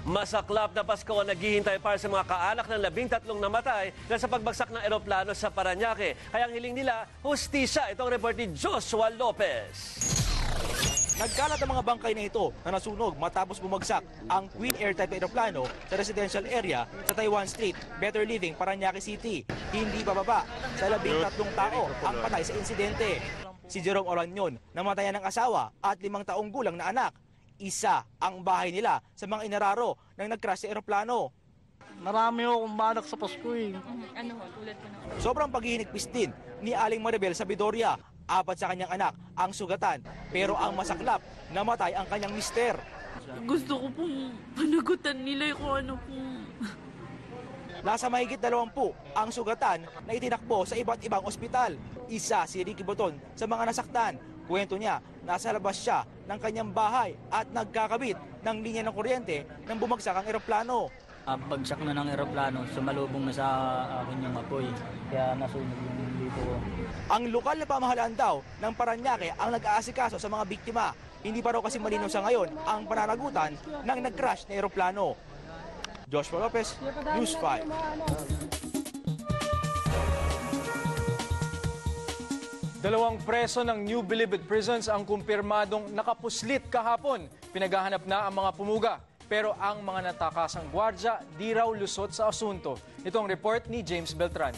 Masaklap na Pasko ang naghihintay para sa mga kaanak ng 13 namatay dahil sa pagbagsak ng eroplano sa Parañaque. Kaya ang hiling nila, hustisya. Itong report ni Joshua Lopez. Nagkalat ang mga bangkay na ito na nasunog matapos bumagsak ang Queen Air type eroplano sa residential area sa Taiwan Street, Better Living, Parañaque City. Hindi bababa sa 13 tao ang patay sa insidente. Si Jerome Oranyon, namatayan ng asawa at 5 taong gulang na anak. Isa ang bahay nila sa mga inararo ng nag-crash sa eroplano. Marami akong banak sa Pasko eh. Tulad ko na. Sobrang paghihinigpis din ni Aling Maribel Sabidoria. 4 sa kanyang anak ang sugatan, pero ang masaklap, namatay ang kanyang mister. Gusto ko pong panagutan nila kung ano pong... Nasa mahigit 20 ang sugatan na itinakbo sa iba't ibang ospital. Isa si Ricky Boton sa mga nasaktan. Kwento niya, nasa labas siya ng kanyang bahay at nagkakabit ng linya ng kuryente nang bumagsak ang eroplano. Pagsak na ng eroplano, sumalubong na sa akin yung apoy. Kaya nasunog yung dito. Ang lokal na pamahalaan daw ng Parañaque ang nag-aasikaso sa mga biktima. Hindi pa raw kasi malinaw sa ngayon ang pananagutan ng nag-crash na eroplano. Joshua Lopez, News 5. Dalawang preso ng New Bilibid Prisons ang kumpirmadong nakapuslit kahapon. Pinaghahanap na ang mga pumuga. Pero ang mga natakasang gwardya di raw lusot sa asunto. Ito ang report ni James Beltran.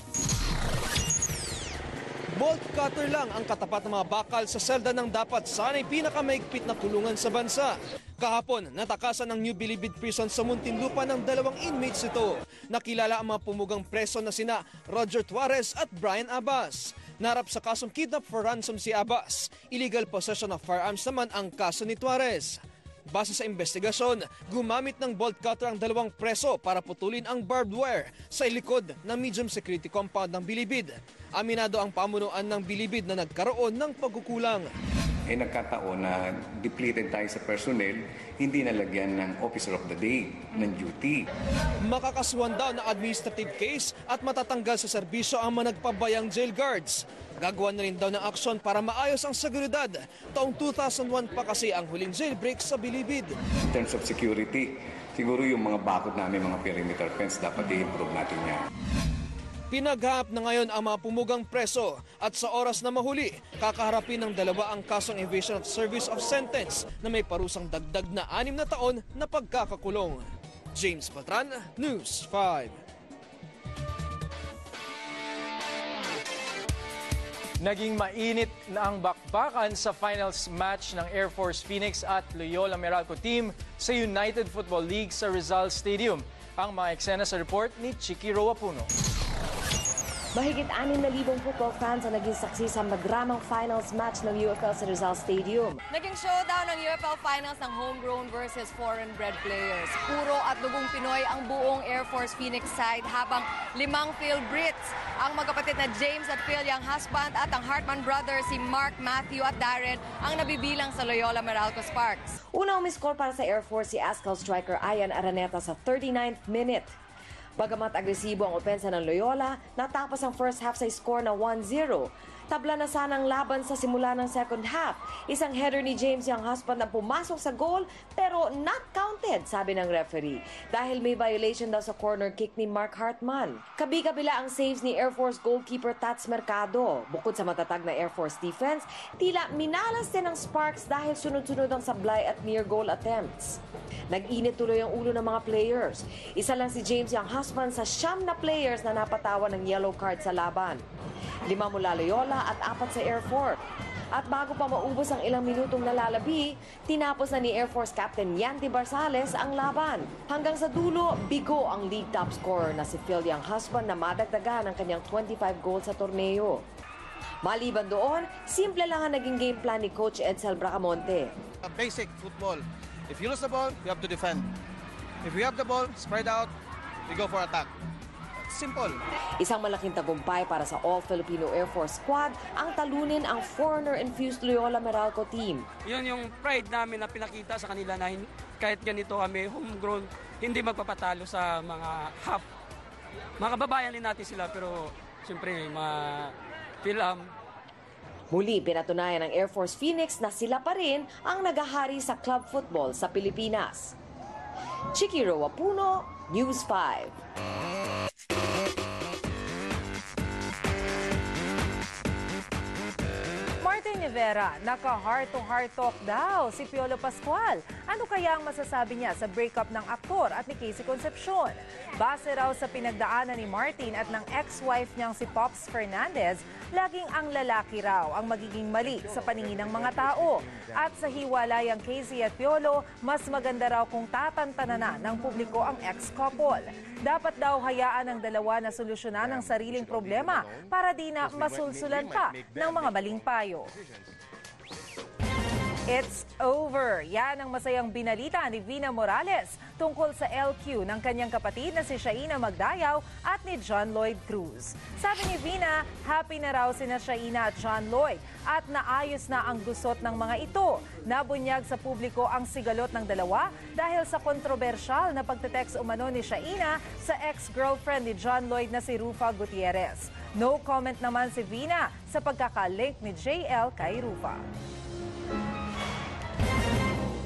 Bolt cutter lang ang katapat ng mga bakal sa selda ng dapat sana'y pinakamaigpit na kulungan sa bansa. Kahapon, natakasan ng New Bilibid Prison sa Muntinlupa ng 2 inmates ito. Nakilala ang mga pumugang preso na sina Roger Tuarez at Brian Abbas. Narap sa kasong kidnap for ransom si Abbas. Illegal possession of firearms naman ang kaso ni Tuarez. Base sa investigasyon, gumamit ng bolt cutter ang 2 preso para putulin ang barbed wire sa likod ng medium security compound ng Bilibid. Aminado ang pamunuan ng Bilibid na nagkaroon ng pagkukulang. Nagkataon na depleted tayo sa personnel, hindi nalagyan ng officer of the day ng duty. Makakasuhan daw na administrative case at matatanggal sa serbisyo ang mga nagpabayang jail guards. Gagawa na rin daw ng aksyon para maayos ang seguridad. Taong 2001 pa kasi ang huling jailbreak sa Bilibid. In terms of security, siguro yung mga bakod namin, mga perimeter fence, dapat i-improve natin yan. Pinaghahap na ngayon ang mga pumugang preso at sa oras na mahuli, kakaharapin ng 2 ang kasong evasion of service of sentence na may parusang dagdag na 6 na taon na pagkakakulong. James Patran, News 5. Naging mainit na ang bakbakan sa finals match ng Air Force Phoenix at Loyola Meralco team sa United Football League sa Rizal Stadium. Ang mga eksena sa report ni Chiki Roapuno. Mahigit 6,000 football fans ang naging saksi sa magramang finals match ng UFL sa Rizal Stadium. Naging showdown ng UFL Finals ng homegrown versus foreign-bred players. Puro at dugong Pinoy ang buong Air Force Phoenix side habang 5 Phil Brits. Ang magkapatid na James at Phil Young husband at ang Hartman brothers si Mark, Matthew at Darren ang nabibilang sa Loyola Meralco Sparks. Unang umiscore para sa Air Force si Ascal striker Ian Araneta sa 39th minute. Bagamat agresibo ang opensa ng Loyola, natapos ang first half sa score na 1-0. Tabla na sana ang laban sa simula ng second half. Isang header ni James Young husband ang pumasok sa goal pero not counted, sabi ng referee. Dahil may violation daw sa corner kick ni Mark Hartman. Kabi-kabila ang saves ni Air Force goalkeeper Tats Mercado. Bukod sa matatag na Air Force defense, tila minalas din ng Sparks dahil sunod-sunod ang sablay at near goal attempts. Nag-init tuloy ang ulo ng mga players. Isa lang si James Young husband sa 9 na players na napatawan ng yellow card sa laban. 5 mula Loyola at 4 sa Air Force. At bago pa maubos ang ilang minutong nalalabi, tinapos na ni Air Force Captain Yanti Barsales ang laban. Hanggang sa dulo, bigo ang league top scorer na si Phil Young husband na madagdagan ng kanyang 25 goals sa torneo. Maliban doon, simple lang ang naging game plan ni Coach Edsel Bracamonte. A basic football. If you lose the ball, you have to defend. If we have the ball, spread out, we go for attack. Simple. Isang malaking tagumpay para sa All-Filipino Air Force Squad ang talunin ang foreigner-infused Loyola Meralco team. Yun yung pride namin na pinakita sa kanila na kahit ganito kami homegrown, hindi magpapatalo sa mga half. Mga kababayan din natin sila pero siyempre mga Philham. Muli, pinatunayan ng Air Force Phoenix na sila pa rin ang nagahari sa club football sa Pilipinas. Chikiro Wapuno, News 5. Martin Rivera, naka-heart-to-heart talk daw si Piolo Pascual. Ano kaya ang masasabi niya sa breakup ng aktor at ni Casey Concepcion? Base raw sa pinagdaanan ni Martin at ng ex-wife niyang si Pops Fernandez, laging ang lalaki raw ang magiging mali sa paningin ng mga tao. At sa hiwalayang Casey at Piolo, mas maganda raw kung tatantanan ng publiko ang ex-couple. Dapat daw hayaan ng dalawa na solusyonan ang sariling problema para di na masulsulan pa ng mga maling payo. It's over. Yan ang masayang binalita ni Vina Morales tungkol sa LQ ng kanyang kapatid na si Shaina Magdayaw at ni John Lloyd Cruz. Sabi ni Vina, happy na raw sina Shaina at John Lloyd at naayos na ang gusot ng mga ito. Nabunyag sa publiko ang sigalot ng dalawa dahil sa kontrobersyal na pagte-text umano ni Shaina sa ex-girlfriend ni John Lloyd na si Rufa Gutierrez. No comment naman si Vina sa pagkakalink ni JL kay Rufa.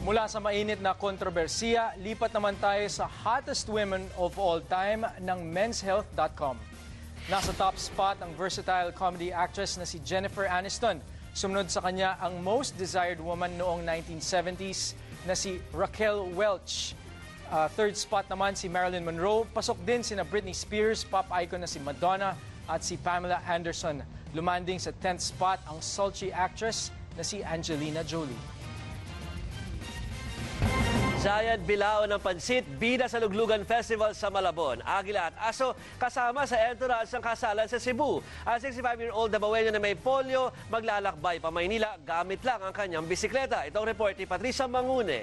Mula sa mainit na kontrobersiya, lipat naman tayo sa hottest women of all time ng menshealth.com. Nasa top spot ang versatile comedy actress na si Jennifer Aniston. Sumunod sa kanya ang most desired woman noong 1970s na si Raquel Welch. Third spot naman si Marilyn Monroe. Pasok din sina Britney Spears, pop icon na si Madonna at si Pamela Anderson. Lumanding sa 10th spot ang sultry actress na si Angelina Jolie. Giant bilao ng pansit, bida sa Luglugan Festival sa Malabon. Agila at aso kasama sa entourage ng kasalan sa Cebu. Ang 65-year-old Dabawenyo na may polio, maglalakbay pa Maynila gamit lang ang kanyang bisikleta. Itong report ni Patricia Mangune.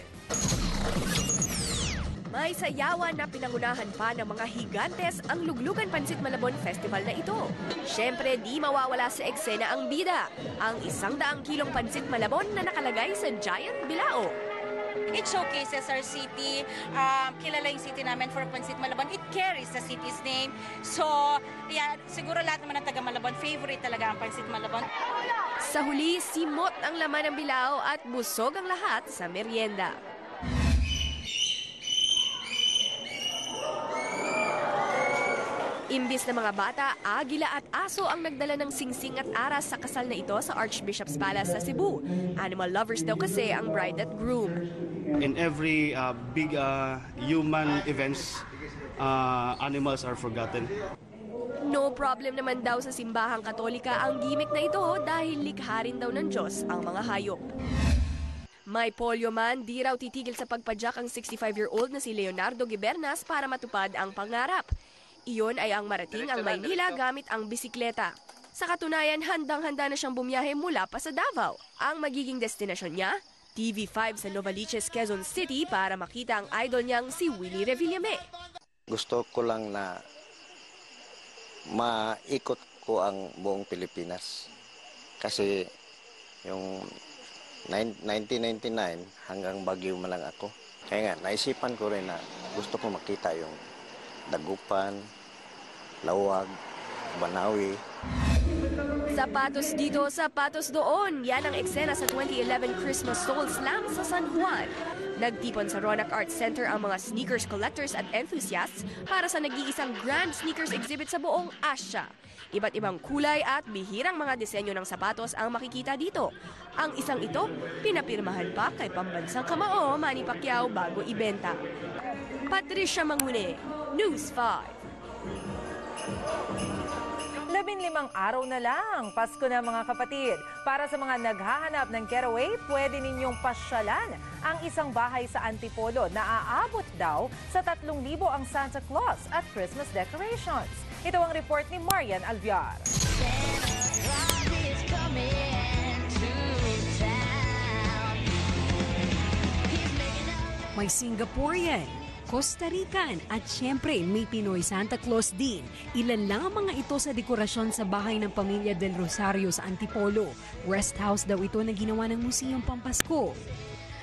May sayawan na pinangunahan pa ng mga higantes ang Luglugan Pansit Malabon Festival na ito. Siyempre, di mawawala sa eksena ang bida, ang 100 kilong pansit Malabon na nakalagay sa giant bilao. It showcases our city. Kilala yung city namin for Pansit Malabon. It carries the city's name. So, yeah, siguro lahat naman ng taga Malabon, favorite talaga ang Pansit Malabon. Sa huli, simot ang laman ng bilao at busog ang lahat sa merienda. Imbis na mga bata, agila at aso ang nagdala ng singsing at aras sa kasal na ito sa Archbishop's Palace sa Cebu. Animal lovers daw kasi ang bride at groom. In every big human events, animals are forgotten. No problem naman daw sa simbahang Katolika ang gimmick na ito dahil likha rin daw ng Diyos ang mga hayop. May polio man, di raw titigil sa pagpadyak ang 65-year-old na si Leonardo Gibernas para matupad ang pangarap. Iyon ay ang marating ang Maynila gamit ang bisikleta. Sa katunayan, handang-handa na siyang bumiyahe mula pa sa Davao. Ang magiging destinasyon niya, TV5 sa Novaliches, Quezon City para makita ang idol niyang si Willie Revillame. Gusto ko lang na maikot ko ang buong Pilipinas. Kasi yung 1999 hanggang Baguio man lang ako. Kaya nga, naisipan ko rin na gusto ko makita yung Dagupan, Lawag, Banawi. Sapatos dito, sapatos doon. Yan ang eksena sa 2011 Christmas Soul Slam sa San Juan. Nagtipon sa Ronac Arts Center ang mga sneakers collectors at enthusiasts para sa nag-iisang grand sneakers exhibit sa buong Asia. Iba't ibang kulay at bihirang mga disenyo ng sapatos ang makikita dito. Ang isang ito, pinapirmahan pa kay pambansang kamao Manny Pacquiao bago ibenta. Patricia Mangune, News 5. 15 araw na lang, Pasko na mga kapatid. Para sa mga naghahanap ng getaway, pwede ninyong pasyalan ang isang bahay sa Antipolo na aabot daw sa 3,000 ang Santa Claus at Christmas decorations. Ito ang report ni Marian Alviar. May Singaporean, Costa Rican at syempre may Pinoy Santa Claus din. Ilan lang ang mga ito sa dekorasyon sa bahay ng pamilya Del Rosario sa Antipolo. Rest house daw ito na ginawa ng Museum Pampasko.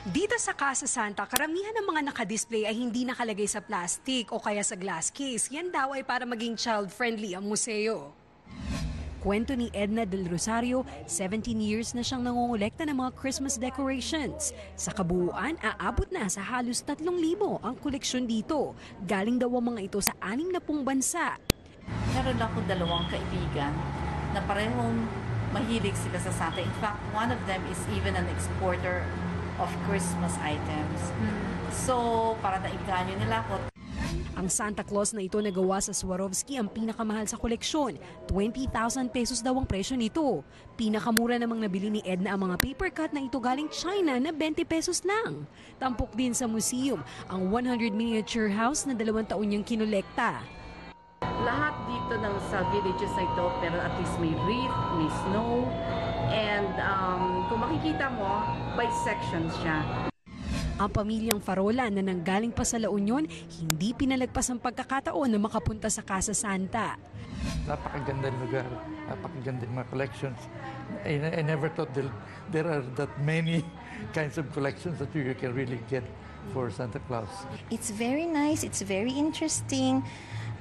Dito sa Casa Santa, karamihan ng mga nakadisplay ay hindi nakalagay sa plastic o kaya sa glass case. Yan daw ay para maging child-friendly ang museo. Kwento ni Edna Del Rosario, 17 years na siyang nangongolekta ng mga Christmas decorations. Sa kabuuan, aabot na sa halos 3,000 ang koleksyon dito. Galing daw ang mga ito sa 60 bansa. Meron ako 2 kaibigan na parehong mahilig sila sa Santa. In fact, one of them is even an exporter of Christmas items. So, para nainganyo nila ako. Ang Santa Claus na ito na gawa sa Swarovski ang pinakamahal sa koleksyon. 20,000 pesos daw ang presyo nito. Pinakamura namang nabili ni Edna ang mga paper cut na ito galing China na 20 pesos lang. Tampok din sa museum ang 100 miniature house na 2 taon niyang kinolekta. Lahat dito sa villages na ito, pero at least may wreath, may snow, and kung makikita mo, by sections siya. Ang pamilyang Farola na nanggaling pa sa La Union, hindi pinalagpas ang pagkakataon na makapunta sa Casa Santa. Napakaganda ng lugar, napakaganda ng mga collections. I never thought there are that many kinds of collections that you can really get for Santa Claus. It's very nice, it's very interesting.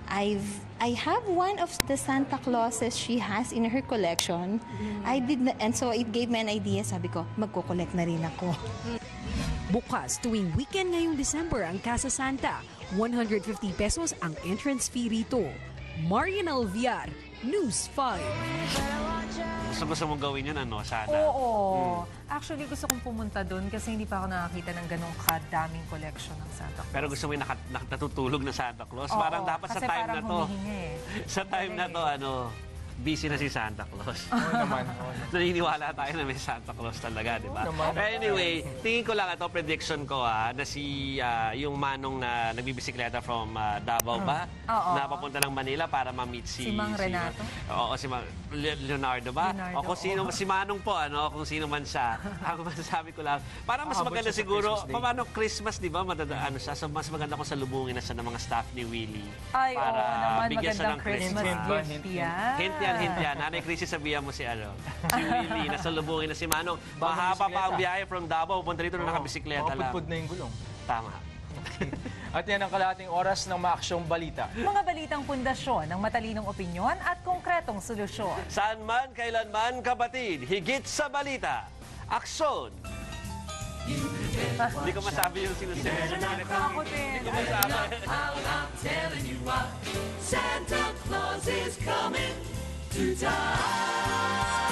I have one of the Santa Clauses she has in her collection. And so it gave me an idea. Sabi ko, magko-collect na rin ako. Bukas tuwing weekend ngayong December ang Casa Santa. 150 pesos ang entrance fee rito. Marian Alviar, News 5. Gusto mong gawin yun, ano? Sana. Oo. Actually, gusto kong pumunta doon kasi hindi pa ako nakakita ng ganong kadaming collection ng Santa Claus. Pero gusto mo yung natutulog na Santa Claus? Oo, Parang dapat sa time na to. Sa time na to, busy na si Santa Claus. Oo naman. Naniniwala tayo na may Santa Claus talaga, di ba? Anyway, tingin ko lang ito, prediction ko na si yung manong na nagbibisikleta from Davao ba? Na papunta ng Manila para ma-meet si Mang Renato? Oo, si Leonardo ba? O kung sino, si Manong po, kung sino man siya. Ang masasabi ko lang, para mas maganda siguro, paano Christmas, di ba? Siya, so mas maganda kung salubungin na siya ng mga staff ni Willie. Ay, para oo naman, bigyan siya ng Christmas gift yan. Hint yan. Nanay Chrissy, sabihan mo si Willie, nasalubungin na si Manong. Mahaba pa ang biyahe from Davao, punta dito na nakabisikleta lang. Mapudpud na yung gulong. Tama. At yan ang kalahating oras ng maaksyong balita. Mga balitang pundasyon ng matalinong opinyon at konkretong solusyon. Saan man, kailanman, kapatid, higit sa balita, aksyon! Hindi ko masabi yung sinusunod. Ako din. Hindi ko masabi. Santa Claus is coming to town.